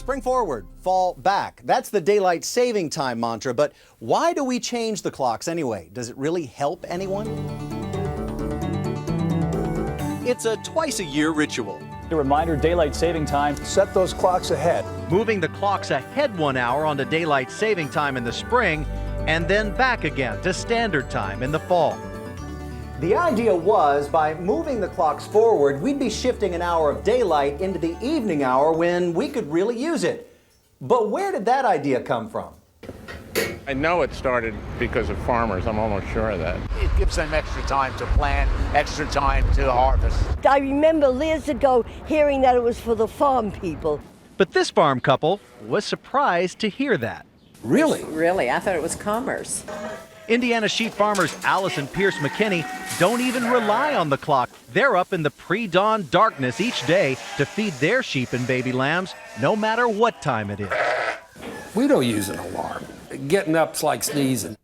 Spring forward, fall back. That's the daylight saving time mantra, but why do we change the clocks anyway? Does it really help anyone? It's a twice-a-year ritual. A reminder, daylight saving time. Set those clocks ahead. Moving the clocks ahead 1 hour onto daylight saving time in the spring, and then back again to standard time in the fall. The idea was, by moving the clocks forward, we'd be shifting an hour of daylight into the evening hour when we could really use it. But where did that idea come from? I know it started because of farmers. I'm almost sure of that. It gives them extra time to plant, extra time to harvest. I remember years ago hearing that it was for the farm people. But this farm couple was surprised to hear that. Really? Really? I thought it was commerce. Indiana sheep farmers Alice and Pierce McKinney don't even rely on the clock. They're up in the pre-dawn darkness each day to feed their sheep and baby lambs, no matter what time it is. We don't use an alarm. Getting up's like sneezing.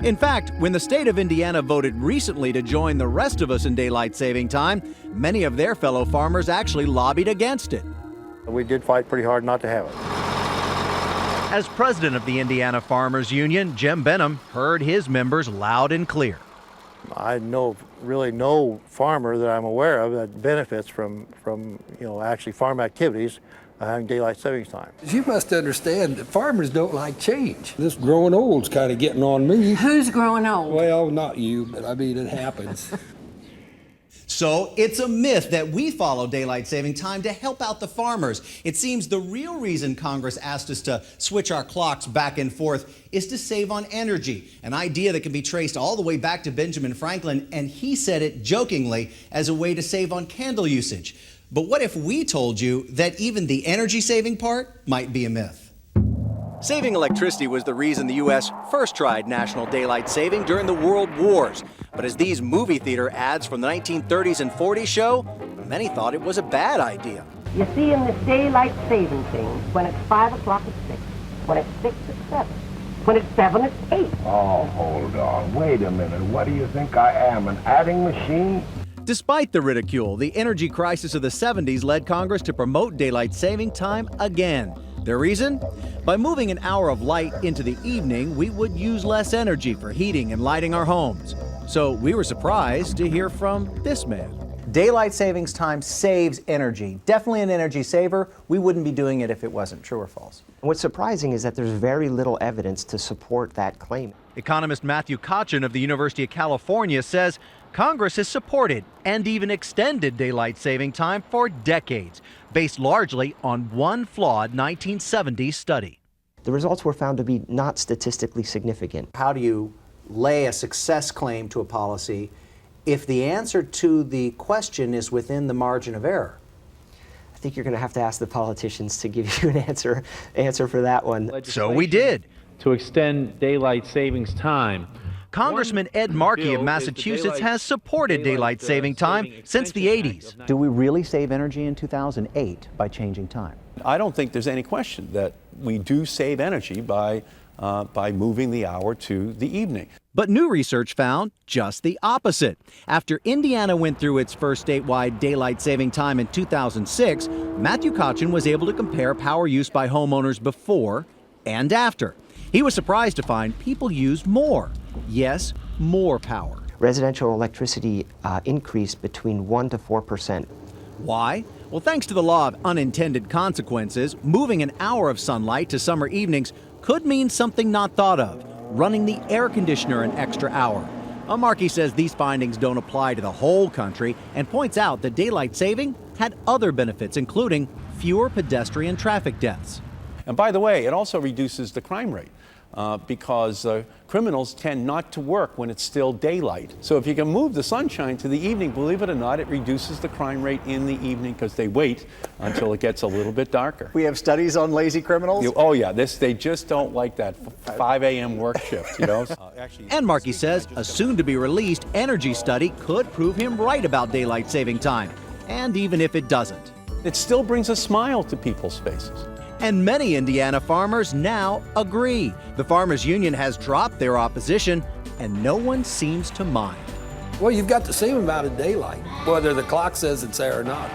In fact, when the state of Indiana voted recently to join the rest of us in daylight saving time, many of their fellow farmers actually lobbied against it. We did fight pretty hard not to have it. As president of the Indiana Farmers Union, Jim Benham heard his members loud and clear. I know really no farmer that I'm aware of that benefits from actually farm activities having daylight savings time. You must understand that farmers don't like change. This growing old's kind of getting on me. Who's growing old? Well, not you, but I mean, it happens. So it's a myth that we follow daylight saving time to help out the farmers. It seems the real reason Congress asked us to switch our clocks back and forth is to save on energy, an idea that can be traced all the way back to Benjamin Franklin, and he said it jokingly as a way to save on candle usage. But what if we told you that even the energy saving part might be a myth? Saving electricity was the reason the U.S. first tried national daylight saving during the World Wars. But as these movie theater ads from the 1930s and 40s show, many thought it was a bad idea. You see, in this daylight saving thing, when it's 5 o'clock, it's 6. When it's 6, it's 7. When it's 7, it's 8. Oh, hold on. Wait a minute. What do you think I am, an adding machine? Despite the ridicule, the energy crisis of the 70s led Congress to promote daylight saving time again. The reason? By moving an hour of light into the evening, we would use less energy for heating and lighting our homes. So we were surprised to hear from this man. Daylight savings time saves energy. Definitely an energy saver. We wouldn't be doing it if it wasn't. True or false? What's surprising is that there's very little evidence to support that claim. Economist Matthew Kotchen of the University of California says Congress has supported and even extended daylight saving time for decades, based largely on one flawed 1970s study. The results were found to be not statistically significant. How do you lay a success claim to a policy if the answer to the question is within the margin of error? I think you're going to have to ask the politicians to give you an answer for that one. So we did. To extend daylight savings time. Congressman Ed Markey of Massachusetts has supported daylight saving time since the 80s. Do we really save energy in 2008 by changing time? I don't think there's any question that we do save energy by moving the hour to the evening. But new research found just the opposite. After Indiana went through its first statewide daylight saving time in 2006, Matthew Kotchen was able to compare power use by homeowners before and after. He was surprised to find people used more. Yes, more power. Residential electricity increased between 1% to 4%. Why? Well, thanks to the law of unintended consequences, moving an hour of sunlight to summer evenings could mean something not thought of, running the air conditioner an extra hour. Markey says these findings don't apply to the whole country and points out that daylight saving had other benefits, including fewer pedestrian traffic deaths. And by the way, it also reduces the crime rate because criminals tend not to work when it's still daylight. So if you can move the sunshine to the evening, believe it or not, it reduces the crime rate in the evening because they wait until it gets a little bit darker. We have studies on lazy criminals? Oh yeah, they just don't like that 5 a.m. work shift, you know. And Markey says a soon-to-be-released energy study could prove him right about daylight saving time. And even if it doesn't, it still brings a smile to people's faces. And many Indiana farmers now agree. The Farmers Union has dropped their opposition, and no one seems to mind. Well, you've got the same amount of daylight, whether the clock says it's there or not.